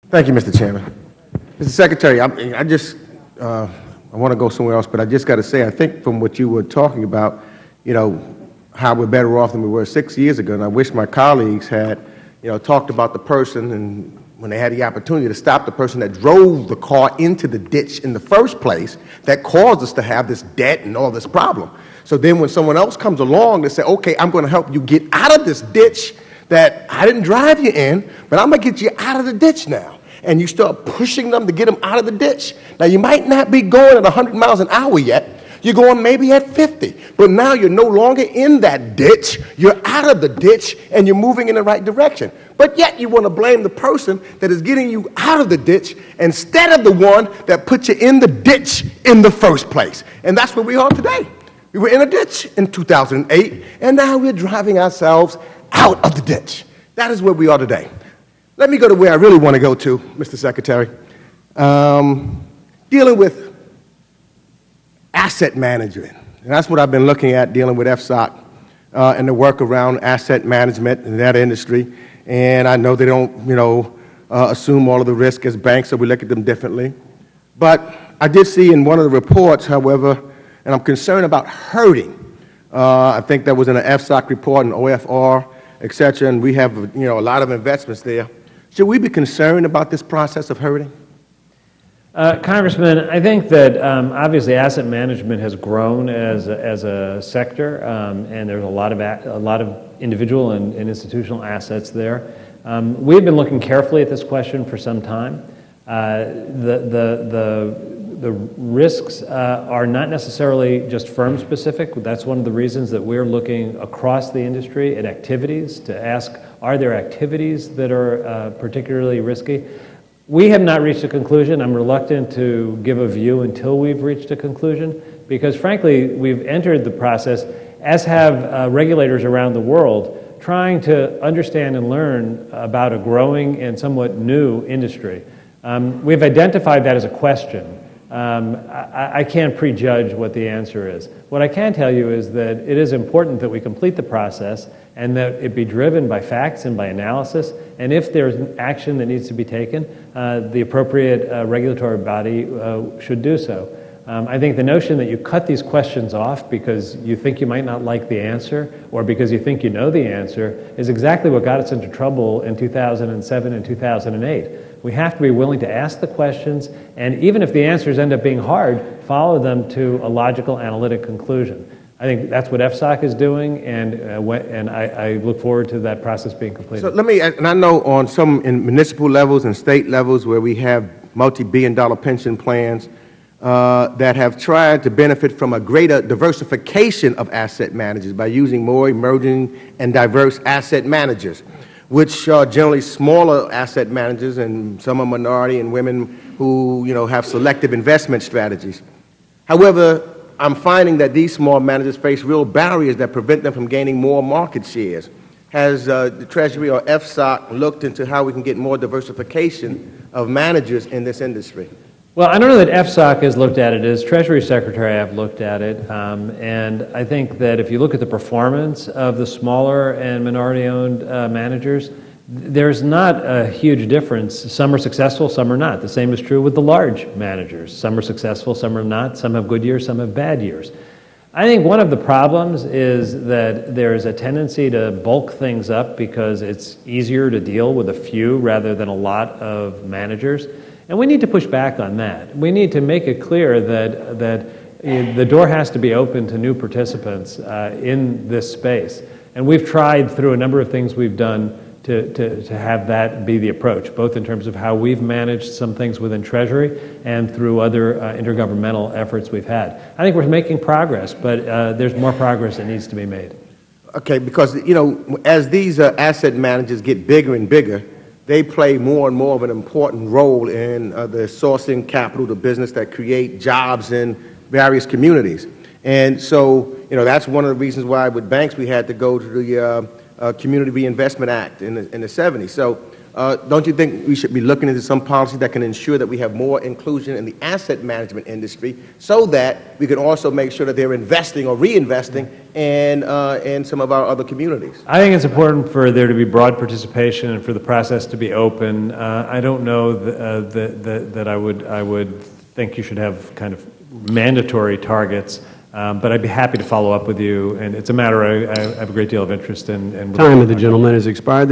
Thank you, Mr. Chairman. Mr. Secretary, I want to go somewhere else, but I just got to say, I think from what you were talking about, how we're better off than we were 6 years ago, and I wish my colleagues had, talked about the person and when they had the opportunity to stop the person that drove the car into the ditch in the first place that caused us to have this debt and all this problem. So then when someone else comes along, they say, okay, I'm going to help you get out of this ditch that I didn't drive you in, but I'm going to get you out of the ditch now. And you start pushing them to get them out of the ditch. Now, you might not be going at 100 miles an hour yet. You're going maybe at 50. But now you're no longer in that ditch. You're out of the ditch, and you're moving in the right direction. But yet you want to blame the person that is getting you out of the ditch instead of the one that put you in the ditch in the first place. And that's where we are today. We were in a ditch in 2008, and now we're driving ourselves out of the ditch. That is where we are today. Let me go to where I really want to go to, Mr. Secretary. Dealing with asset management. And that's what I've been looking at, dealing with FSOC and the work around asset management in that industry. And I know they don't, assume all of the risk as banks, so we look at them differently. But I did see in one of the reports, however, and I'm concerned about herding. I think that was in an FSOC report, an OFR, et cetera, and we have, a lot of investments there. Should we be concerned about this process of herding? Congressman, I think that obviously asset management has grown as a sector, and there's a lot of individual and institutional assets there. We've been looking carefully at this question for some time. The risks are not necessarily just firm specific. That's one of the reasons that we're looking across the industry at activities to ask, are there activities that are particularly risky? We have not reached a conclusion. I'm reluctant to give a view until we've reached a conclusion because, frankly, we've entered the process, as have regulators around the world, trying to understand and learn about a growing and somewhat new industry. We've identified that as a question. I can't prejudge what the answer is. What I can tell you is that it is important that we complete the process and that it be driven by facts and by analysis. And if there's action that needs to be taken, the appropriate regulatory body should do so. I think the notion that you cut these questions off because you think you might not like the answer or because you think you know the answer is exactly what got us into trouble in 2007 and 2008. We have to be willing to ask the questions, and even if the answers end up being hard, follow them to a logical, analytic conclusion. I think that's what FSOC is doing, and I look forward to that process being completed. So let me, and I know on some in municipal levels and state levels where we have multi-billion-dollar pension plans that have tried to benefit from a greater diversification of asset managers by using more emerging and diverse asset managers, which are generally smaller asset managers, and some are minority and women who, have selective investment strategies. However, I'm finding that these small managers face real barriers that prevent them from gaining more market shares. Has the Treasury or FSOC looked into how we can get more diversification of managers in this industry? Well, I don't know that FSOC has looked at it. As Treasury Secretary, I've looked at it, and I think that if you look at the performance of the smaller and minority-owned managers, there's not a huge difference. Some are successful, some are not. The same is true with the large managers. Some are successful, some are not. Some have good years, some have bad years. I think one of the problems is that there's a tendency to bulk things up because it's easier to deal with a few rather than a lot of managers. And we need to push back on that. We need to make it clear that the door has to be open to new participants in this space. And we've tried through a number of things we've done to have that be the approach, both in terms of how we've managed some things within Treasury and through other intergovernmental efforts we've had. I think we're making progress, but there's more progress that needs to be made. Okay, because, as these asset managers get bigger and bigger, they play more and more of an important role in the sourcing capital to business that create jobs in various communities. And so, that's one of the reasons why with banks we had to go to the Community Reinvestment Act in the 70s. So don't you think we should be looking into some policy that can ensure that we have more inclusion in the asset management industry so that we can also make sure that they're investing or reinvesting in some of our other communities? I think it's important for there to be broad participation and for the process to be open. I don't know that I would think you should have kind of mandatory targets, but I'd be happy to follow up with you. And it's a matter I have a great deal of interest in. Time of the gentleman has expired.